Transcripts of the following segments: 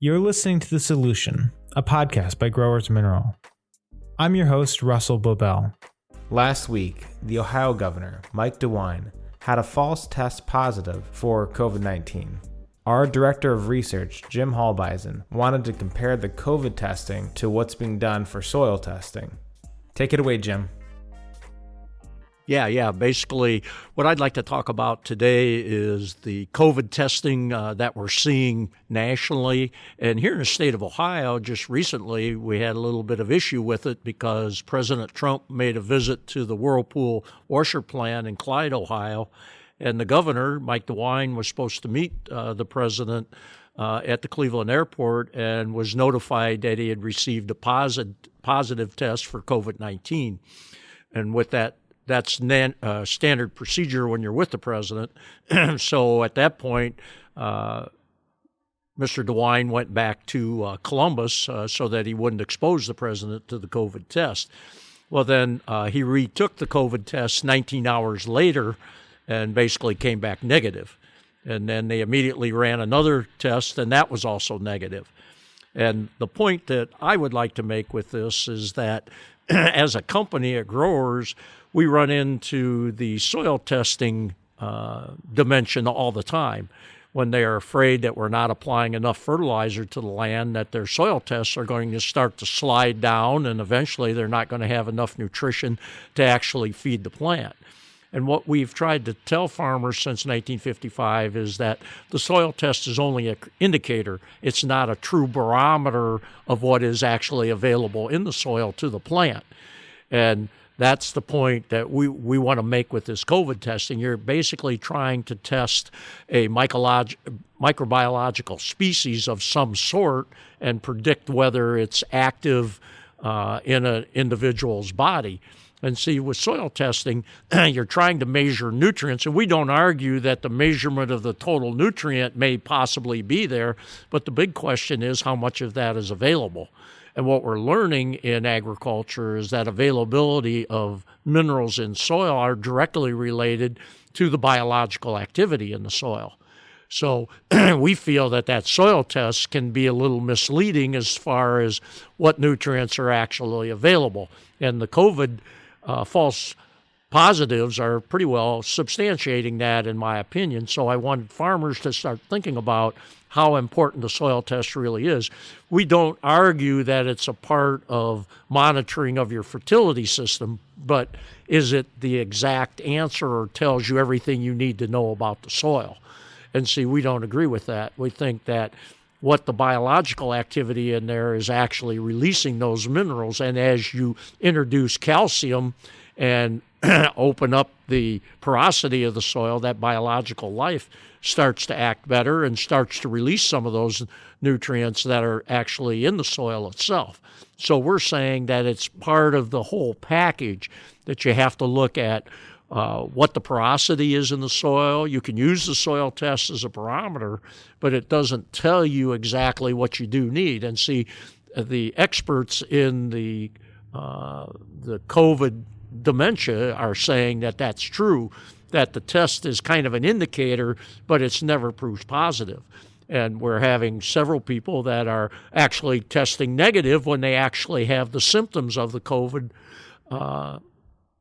You're listening to The Solution, a podcast by Growers Mineral. I'm your host, Russell Bobel. Last week, the Ohio governor, Mike DeWine, had a false test positive for COVID-19. Our director of research, Jim Halbeisen, wanted to compare the COVID testing to what's being done for soil testing. Take it away, Jim. Yeah. Basically, what I'd like to talk about today is the COVID testing that we're seeing nationally. And here in the state of Ohio, just recently, we had a little bit of issue with it because President Trump made a visit to the Whirlpool washer plant in Clyde, Ohio. And the governor, Mike DeWine, was supposed to meet the president at the Cleveland airport and was notified that he had received a positive test for COVID-19. And with that, that's standard procedure when you're with the president. So at that point, Mr. DeWine went back to Columbus so that he wouldn't expose the president to the COVID test. Well, then he retook the COVID test 19 hours later and basically came back negative. And then they immediately ran another test, and that was also negative. And the point that I would like to make with this is that as a company at Growers, we run into the soil testing dimension all the time when they are afraid that we're not applying enough fertilizer to the land, that their soil tests are going to start to slide down, and eventually they're not going to have enough nutrition to actually feed the plant. And what we've tried to tell farmers since 1955 is that the soil test is only an indicator. It's not a true barometer of what is actually available in the soil to the plant. And that's the point that we want to make with this COVID testing. You're basically trying to test a microbiological species of some sort and predict whether it's active in an individual's body. And see, with soil testing, you're trying to measure nutrients, and we don't argue that the measurement of the total nutrient may possibly be there, but the big question is how much of that is available. And what we're learning in agriculture is that availability of minerals in soil are directly related to the biological activity in the soil. So we feel that soil test can be a little misleading as far as what nutrients are actually available. And the COVID false positives are pretty well substantiating that, in my opinion. So I wanted farmers to start thinking about how important the soil test really is. We don't argue that it's a part of monitoring of your fertility system, but is it the exact answer or tells you everything you need to know about the soil? And see, we don't agree with that. We think that what the biological activity in there is actually releasing those minerals. And as you introduce calcium and open up the porosity of the soil, that biological life starts to act better and starts to release some of those nutrients that are actually in the soil itself. So we're saying that it's part of the whole package that you have to look at what the porosity is in the soil. You can use the soil test as a barometer, but it doesn't tell you exactly what you do need. And see, the experts in the COVID dementia are saying that that's true, that the test is kind of an indicator, but it's never proof positive. And we're having several people that are actually testing negative when they actually have the symptoms of the COVID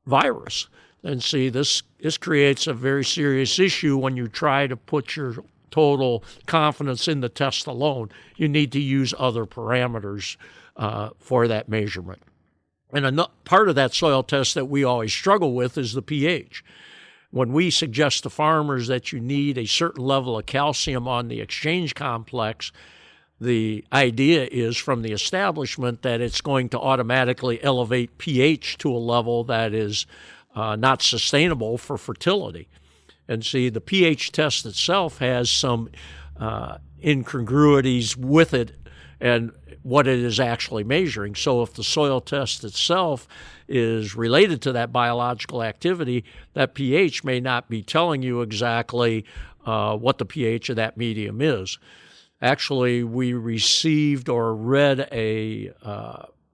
virus. And see, this creates a very serious issue when you try to put your total confidence in the test alone. You need to use other parameters for that measurement. And part of that soil test that we always struggle with is the pH. When we suggest to farmers that you need a certain level of calcium on the exchange complex, the idea is from the establishment that it's going to automatically elevate pH to a level that is not sustainable for fertility. And see, the pH test itself has some incongruities with it and what it is actually measuring. So if the soil test itself is related to that biological activity, that pH may not be telling you exactly what the pH of that medium is. Actually, we received or read a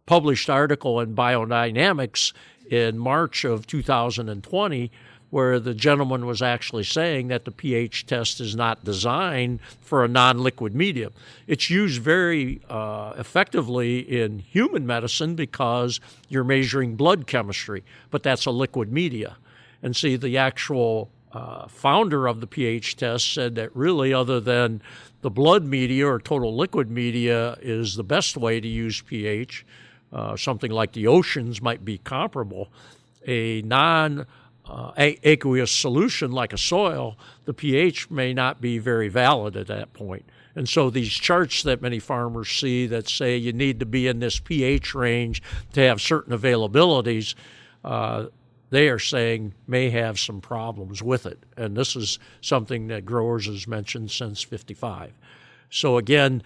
published article in Biodynamics in March of 2020 where the gentleman was actually saying that the pH test is not designed for a non-liquid medium. It's used very effectively in human medicine because you're measuring blood chemistry, but that's a liquid media. And see, the actual founder of the pH test said that really, other than the blood media or total liquid media is the best way to use pH, something like the oceans might be comparable. A aqueous solution like a soil, the pH may not be very valid at that point. And so these charts that many farmers see that say you need to be in this pH range to have certain availabilities, they are saying may have some problems with it. And this is something that growers has mentioned since 55. So again,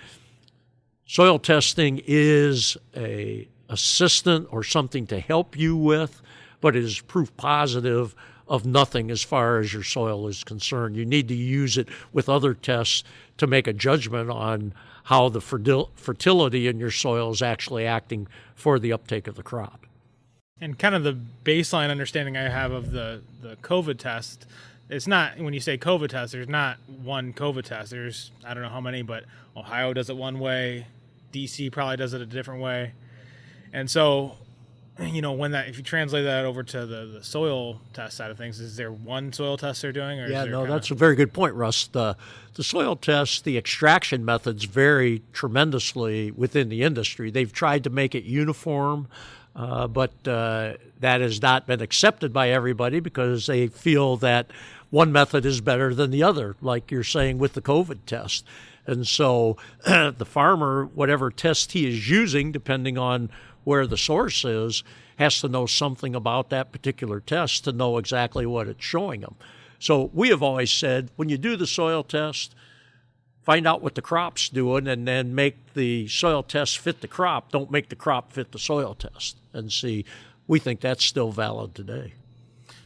soil testing is a assistant or something to help you with, but it is proof positive of nothing as far as your soil is concerned. You need to use it with other tests to make a judgment on how the fertility in your soil is actually acting for the uptake of the crop. And kind of the baseline understanding I have of the COVID test, it's not, when you say COVID test, there's not one COVID test. There's, I don't know how many, but Ohio does it one way, DC probably does it a different way. And so, if you translate that over to the soil test side of things, is there one soil test they're doing? Or that's a very good point, Russ. The soil test, the extraction methods vary tremendously within the industry. They've tried to make it uniform, but that has not been accepted by everybody because they feel that one method is better than the other, like you're saying with the COVID test. And so the farmer, whatever test he is using, depending on where the source is, has to know something about that particular test to know exactly what it's showing them. So we have always said, when you do the soil test, find out what the crop's doing and then make the soil test fit the crop. Don't make the crop fit the soil test. And see, we think that's still valid today.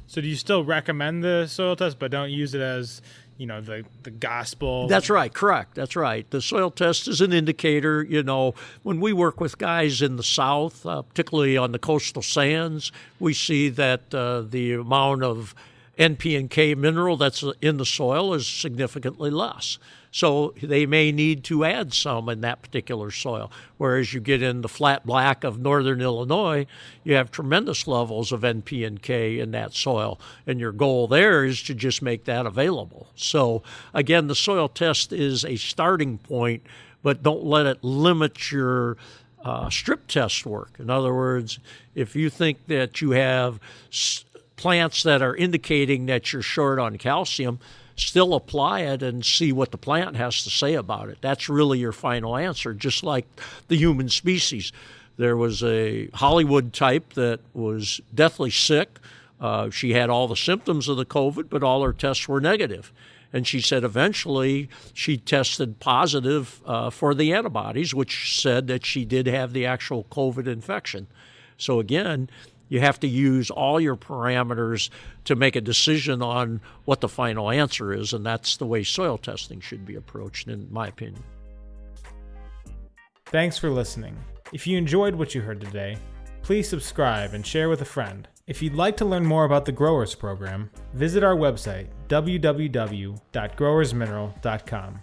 So do you still recommend the soil test, but don't use it as, the gospel? That's right. Correct. That's right. The soil test is an indicator. When we work with guys in the South, particularly on the coastal sands, we see that the amount of NP and K mineral that's in the soil is significantly less. So they may need to add some in that particular soil. Whereas you get in the flat black of northern Illinois, you have tremendous levels of NP and K in that soil. And your goal there is to just make that available. So again, the soil test is a starting point, but don't let it limit your strip test work. In other words, if you think that you have plants that are indicating that you're short on calcium, still apply it and see what the plant has to say about it. That's really your final answer, just like the human species. There was a Hollywood type that was deathly sick. She had all the symptoms of the COVID, but all her tests were negative. And she said eventually she tested positive for the antibodies, which said that she did have the actual COVID infection. So again, you have to use all your parameters to make a decision on what the final answer is, and that's the way soil testing should be approached, in my opinion. Thanks for listening. If you enjoyed what you heard today, please subscribe and share with a friend. If you'd like to learn more about the Growers Program, visit our website, www.growersmineral.com.